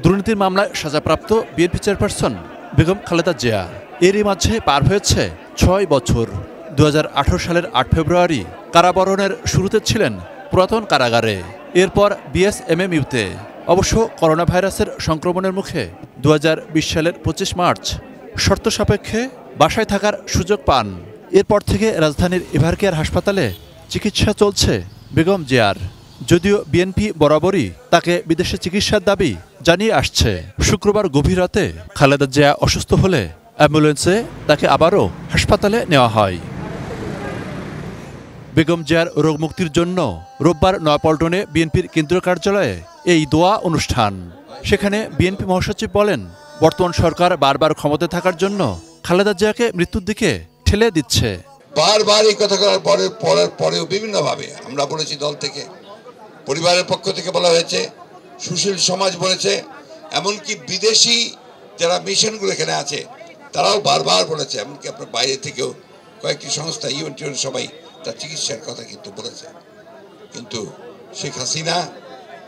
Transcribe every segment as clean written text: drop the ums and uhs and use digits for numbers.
দুর্নীতির মামলায় সাজাপ্রাপ্ত বিএনপি চেয়ারপারসন বেগম খালেদা জিয়া। এরই মাঝে পার হয়েছে ৬ বছর। ২০১৮ সালের ৮ ফেব্রুয়ারি কারাবরণের শুরুতে ছিলেন পুরাতন কারাগারে, এরপর বিএসএমএমইউতে। অবশ্য করোনা ভাইরাসের সংক্রমণের মুখে ২০২০ সালের ২৫ মার্চ শর্ত সাপেক্ষে বাসায় থাকার সুযোগ পান। এরপর থেকে রাজধানীর এভারকেয়ার হাসপাতালে চিকিৎসা চলছে বেগম জিয়ার। যদিও বিএনপি বরাবরই তাকে বিদেশে চিকিৎসার দাবি জানিয়ে আসছে। শুক্রবার গভীর রাতে খালেদা জিয়া অসুস্থ হলে অ্যাম্বুলেন্সে তাকে আবারও হাসপাতালে নেওয়া হয়। বেগম জিয়ার রোগমুক্তির জন্য রোববার নয়াপল্টনে বিএনপির কেন্দ্রীয় কার্যালয়ে এই দোয়া অনুষ্ঠান। সেখানে বিএনপি মহাসচিব বলেন, বর্তমান সরকার বারবার ক্ষমতায় থাকার জন্য খালেদা জিয়াকে মৃত্যুর দিকে ঠেলে দিচ্ছে। বারবার এই কথা বলার পরেও বিভিন্নভাবে আমরা বলেছি, দল থেকে, পরিবারের পক্ষ থেকে বলা হয়েছে, সুশীল সমাজ বলেছে, এমনকি বিদেশি যারা মিশনগুলো এখানে আছে তারাও বারবার বলেছে, এমনকি আপনার বাইরে থেকেও কয়েকটি সংস্থা ইউএন সবাই তার চিকিৎসার কথা কিন্তু বলেছে। কিন্তু শেখ হাসিনা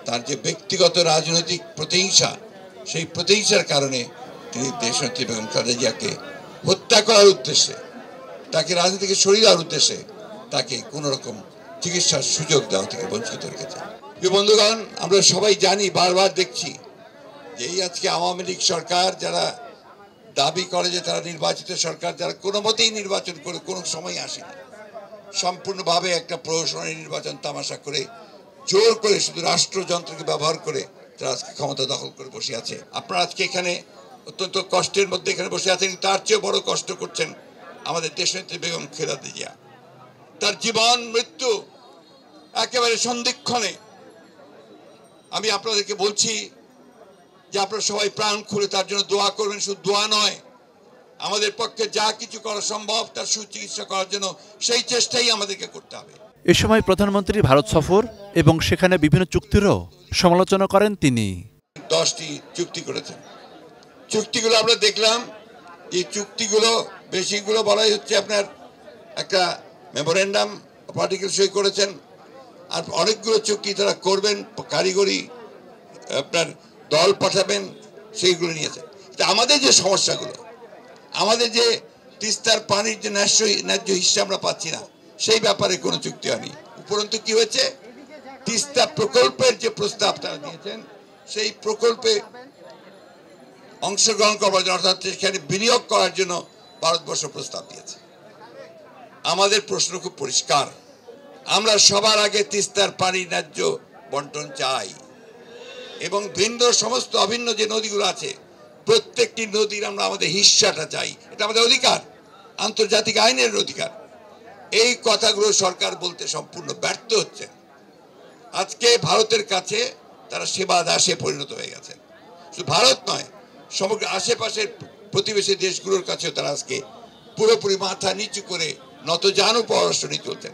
তার যে ব্যক্তিগত রাজনৈতিক প্রতিহিংসা, সেই প্রতিহিংসার কারণে তিনি দেশনেত্রী বেগম খালেদা জিয়াকে হত্যা করার উদ্দেশ্যে, তাকে রাজনীতি থেকে সরিয়ে দেওয়ার উদ্দেশ্যে তাকে কোনো রকম চিকিৎসার সুযোগ দেওয়া থেকে বঞ্চিত রেখেছে। বন্ধুগণ, আমরা সবাই জানি, বারবার দেখছি যে এই আজকে আওয়ামী লীগ সরকার যারা দাবি করে যে তারা নির্বাচিত সরকার, যারা কোনো মতেই নির্বাচন করে কোনো সময় আসেনি, সম্পূর্ণভাবে একটা প্রহসনের নির্বাচন তামাশা করে জোর করে শুধু রাষ্ট্রযন্ত্রকে ব্যবহার করে তারা আজকে ক্ষমতা দখল করে বসে আছে। আপনারা আজকে এখানে অত্যন্ত কষ্টের মধ্যে এখানে বসে আছেন, তার চেয়ে বড় কষ্ট করছেন আমাদের দেশনেত্রী বেগম খালেদা জিয়া। তার জীবন মৃত্যু একেবারে সন্ধিক্ষণে। আমি আপনাদেরকে বলছি যে আপনারা সবাই প্রাণ খুলে তার জন্য দোয়া করবেন। শুধু দোয়া নয়, আমাদের পক্ষে যা কিছু করা সম্ভব তার সুচিকিৎসা করার জন্য সেই চেষ্টাই আমাদেরকে করতে হবে। এ সময় প্রধানমন্ত্রী ভারত সফর এবং সেখানে বিভিন্ন চুক্তিরও সমালোচনা করেন তিনি। 10টি চুক্তি করেছেন। চুক্তিগুলো আমরা দেখলাম, এই চুক্তিগুলো বেশিগুলো বলাই হচ্ছে আপনার একটা মেমোরেন্ডাম অফ আর্টিকেল সই করেছেন, আর অনেকগুলো চুক্তি তারা করবেন, কারিগরি আপনার দল পাঠাবেন, সেইগুলো নিয়েছেন। আমাদের যে সমস্যাগুলো, আমাদের যে তিস্তার পানির যে ন্যায্য হিস্সা আমরা পাচ্ছি না, সেই ব্যাপারে কোনো চুক্তি হয়নি। উপরন্তু কি হয়েছে, তিস্তা প্রকল্পের যে প্রস্তাব তারা দিয়েছেন, সেই প্রকল্পে অংশগ্রহণ করবার জন্য, অর্থাৎ সেখানে বিনিয়োগ করার জন্য ভারতবর্ষ প্রস্তাব দিয়েছে। আমাদের প্রশ্ন খুব পরিষ্কার, আমরা সবার আগে তিস্তার পানির ন্যায্য বন্টন চাই এবং ভিন্ন সমস্ত অভিন্ন যে নদীগুলো আছে প্রত্যেকটি নদীর আমরা আমাদের হিস্সাটা চাই। এটা আমাদের অধিকার, আন্তর্জাতিক আইনের অধিকার। এই কথাগুলো সরকার বলতে সম্পূর্ণ ব্যর্থ হচ্ছে। আজকে ভারতের কাছে তারা সেবা দাসে পরিণত হয়ে গেছে। শুধু ভারত নয়, সমগ্র আশেপাশের প্রতিবেশী দেশগুলোর কাছেও তারা আজকে পুরোপুরি মাথা নিচু করে নতজানু পররাষ্ট্র নীতি চলছেন।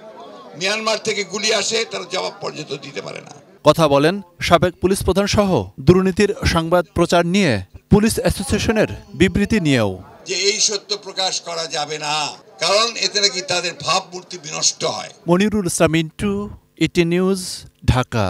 মিয়ানমার থেকে গুলি আসে, তারা জবাব পর্যন্ত দিতে পারে না। কথা বলেন সাবেক পুলিশ প্রধান সহ দুর্নীতির সংবাদ প্রচার নিয়ে পুলিশ অ্যাসোসিয়েশনের বিবৃতি নিয়েও যে এই সত্য প্রকাশ করা যাবে না, কারণ এতে নাকি তাদের ভাবমূর্তি বিনষ্ট হয়। Monirul Islam Mintu, ET news, Dhaka.